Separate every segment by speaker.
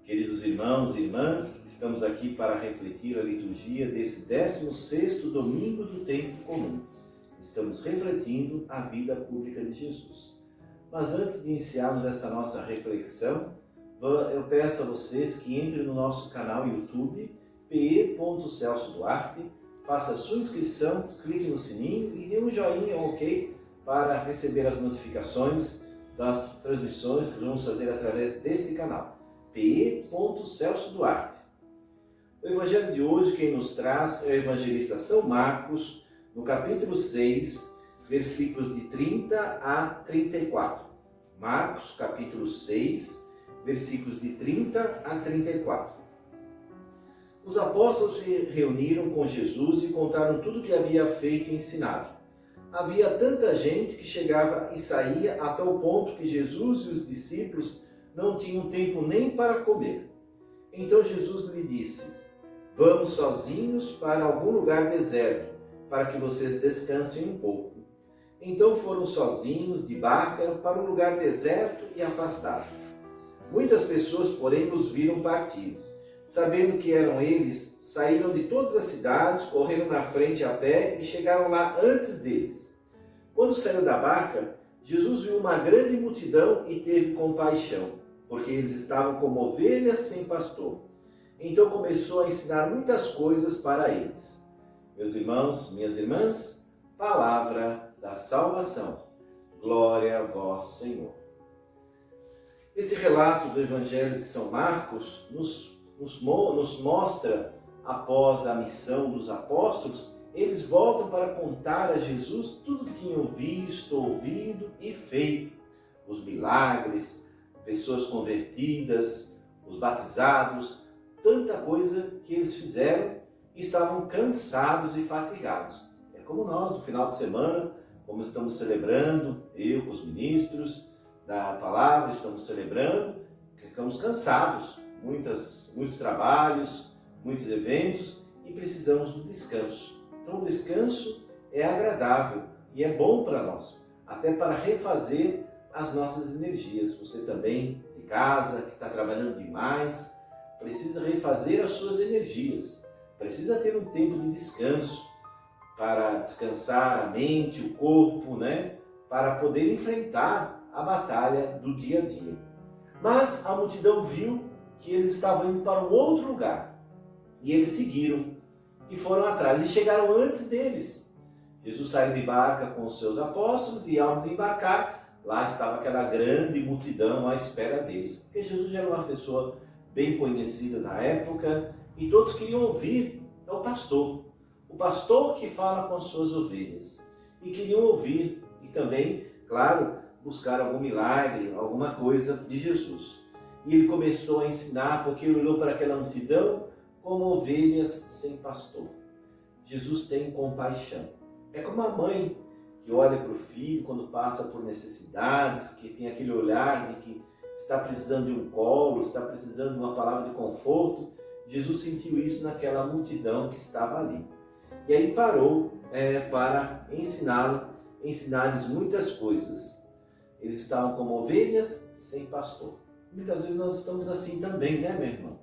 Speaker 1: Queridos irmãos e irmãs, estamos aqui para refletir a liturgia desse 16º domingo do tempo comum. Estamos refletindo a vida pública de Jesus. Mas antes de iniciarmos essa nossa reflexão, eu peço a vocês que entrem no nosso canal YouTube, pe.celso.duarte, faça a sua inscrição, clique no sininho e dê um joinha, ok, para receber as notificações das transmissões que vamos fazer através deste canal, pe.celso.duarte. O evangelho de hoje, quem nos traz é o evangelista São Marcos, no capítulo 6, versículos de 30 a 34. Marcos, capítulo 6, versículos de 30 a 34. Os apóstolos se reuniram com Jesus e contaram tudo o que havia feito e ensinado. Havia tanta gente que chegava e saía a tal ponto que Jesus e os discípulos não tinham tempo nem para comer. Então Jesus lhe disse: "Vamos sozinhos para algum lugar deserto, para que vocês descansem um pouco." Então foram sozinhos de barca para um lugar deserto e afastado. Muitas pessoas, porém, os viram partir. Sabendo que eram eles, saíram de todas as cidades, correram na frente a pé e chegaram lá antes deles. Quando saiu da barca, Jesus viu uma grande multidão e teve compaixão, porque eles estavam como ovelhas sem pastor. Então começou a ensinar muitas coisas para eles. Meus irmãos, minhas irmãs, palavra da salvação. Glória a vós, Senhor. Este relato do Evangelho de São Marcos nos mostra, após a missão dos apóstolos, eles voltam para contar a Jesus tudo que tinham visto, ouvido e feito. Os milagres, pessoas convertidas, os batizados, tanta coisa que eles fizeram e estavam cansados e fatigados. É como nós, no final de semana, como estamos celebrando, eu com os ministros da palavra, estamos celebrando, ficamos cansados. Muitos trabalhos, muitos eventos e precisamos do descanso. Então o descanso é agradável e é bom para nós, até para refazer as nossas energias. Você também, de casa, que está trabalhando demais, precisa refazer as suas energias. Precisa ter um tempo de descanso para descansar a mente, o corpo, para poder enfrentar a batalha do dia a dia. Mas a multidão viu que eles estavam indo para um outro lugar. E eles seguiram e foram atrás e chegaram antes deles. Jesus saiu de barca com os seus apóstolos e ao desembarcar, lá estava aquela grande multidão à espera deles. Porque Jesus já era uma pessoa bem conhecida na época e todos queriam ouvir o pastor que fala com as suas ovelhas. E queriam ouvir e também, claro, buscar algum milagre, alguma coisa de Jesus. E ele começou a ensinar, porque ele olhou para aquela multidão como ovelhas sem pastor. Jesus tem compaixão. É como a mãe que olha para o filho quando passa por necessidades, que tem aquele olhar de que está precisando de um colo, está precisando de uma palavra de conforto. Jesus sentiu isso naquela multidão que estava ali. E aí parou para ensinar-lhes muitas coisas. Eles estavam como ovelhas sem pastor. Muitas vezes nós estamos assim também, meu irmão?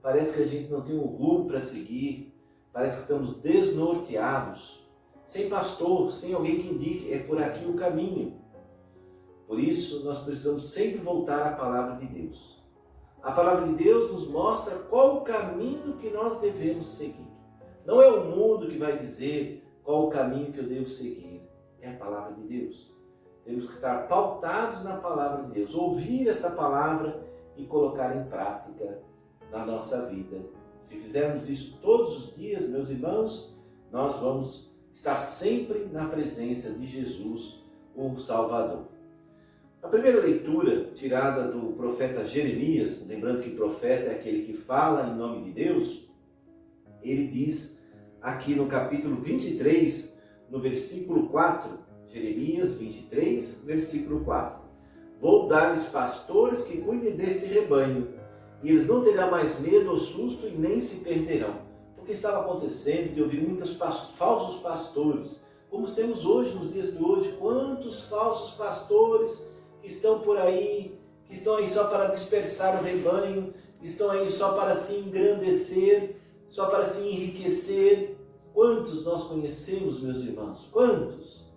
Speaker 1: Parece que a gente não tem um rumo para seguir, parece que estamos desnorteados, sem pastor, sem alguém que indique, é por aqui o caminho. Por isso, nós precisamos sempre voltar à palavra de Deus. A palavra de Deus nos mostra qual o caminho que nós devemos seguir. Não é o mundo que vai dizer qual o caminho que eu devo seguir, é a palavra de Deus. Temos que estar pautados na palavra de Deus, ouvir esta palavra e colocar em prática na nossa vida. Se fizermos isso todos os dias, meus irmãos, nós vamos estar sempre na presença de Jesus, o Salvador. A primeira leitura, tirada do profeta Jeremias, lembrando que profeta é aquele que fala em nome de Deus, ele diz aqui no capítulo 23, no versículo 4, Jeremias 23, versículo 4. "Vou dar-lhes pastores que cuidem desse rebanho, e eles não terão mais medo ou susto e nem se perderão." Porque estava acontecendo de ouvir muitos falsos pastores, como temos hoje, nos dias de hoje, quantos falsos pastores que estão por aí, que estão aí só para dispersar o rebanho, estão aí só para se engrandecer, só para se enriquecer. Quantos nós conhecemos, meus irmãos? Quantos?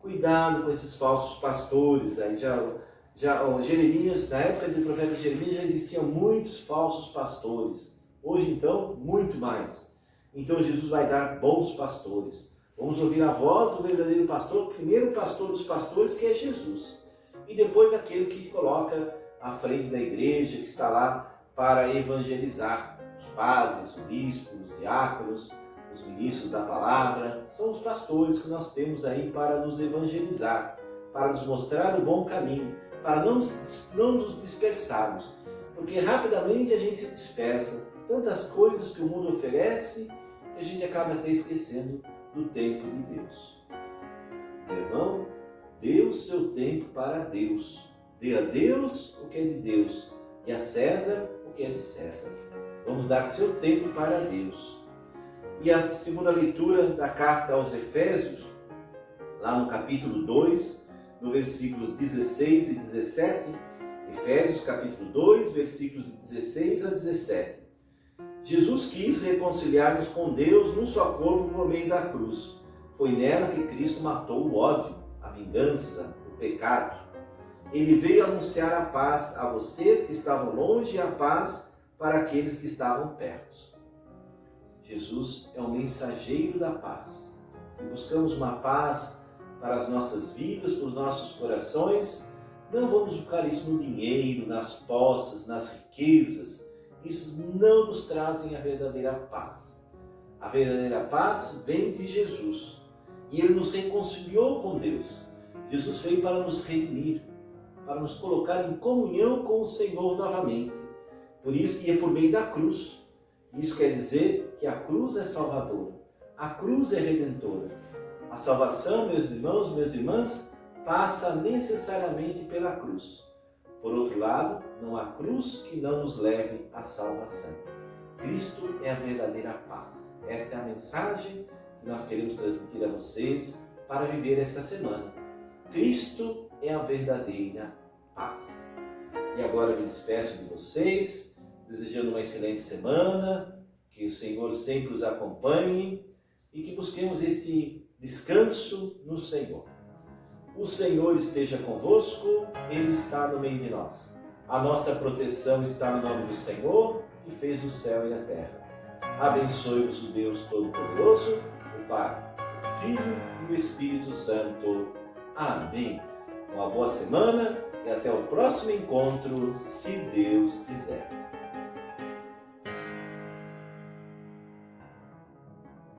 Speaker 1: Cuidado com esses falsos pastores. Aí Jeremias, na época do profeta Jeremias, já existiam muitos falsos pastores. Hoje, então, muito mais. Então, Jesus vai dar bons pastores. Vamos ouvir a voz do verdadeiro pastor, o primeiro pastor dos pastores, que é Jesus. E depois aquele que coloca à frente da igreja, que está lá para evangelizar. Os padres, os bispos, os diáconos, os ministros da palavra, são os pastores que nós temos aí para nos evangelizar, para nos mostrar o bom caminho, para não nos dispersarmos, porque rapidamente a gente se dispersa, tantas coisas que o mundo oferece, que a gente acaba até esquecendo do tempo de Deus. Meu irmão, dê o seu tempo para Deus, dê a Deus o que é de Deus e a César o que é de César. Vamos dar seu tempo para Deus. E a segunda leitura da carta aos Efésios, lá no capítulo 2, no versículos 16 e 17, Efésios capítulo 2, versículos 16 a 17. Jesus quis reconciliar-nos com Deus num só corpo por meio da cruz. Foi nela que Cristo matou o ódio, a vingança, o pecado. Ele veio anunciar a paz a vocês que estavam longe e a paz para aqueles que estavam perto. Jesus é o mensageiro da paz. Se buscamos uma paz para as nossas vidas, para os nossos corações, não vamos buscar isso no dinheiro, nas posses, nas riquezas. Isso não nos trazem a verdadeira paz. A verdadeira paz vem de Jesus. E Ele nos reconciliou com Deus. Jesus veio para nos redimir, para nos colocar em comunhão com o Senhor novamente. Por isso, e é por meio da cruz. Isso quer dizer que a cruz é salvadora, a cruz é redentora. A salvação, meus irmãos, minhas irmãs, passa necessariamente pela cruz. Por outro lado, não há cruz que não nos leve à salvação. Cristo é a verdadeira paz. Esta é a mensagem que nós queremos transmitir a vocês para viver esta semana. Cristo é a verdadeira paz. E agora eu me despeço de vocês, desejando uma excelente semana, que o Senhor sempre os acompanhe e que busquemos este descanso no Senhor. O Senhor esteja convosco, Ele está no meio de nós. A nossa proteção está no nome do Senhor, que fez o céu e a terra. Abençoe-vos o Deus Todo-Poderoso, o Pai, o Filho e o Espírito Santo. Amém. Uma boa semana e até o próximo encontro, se Deus quiser.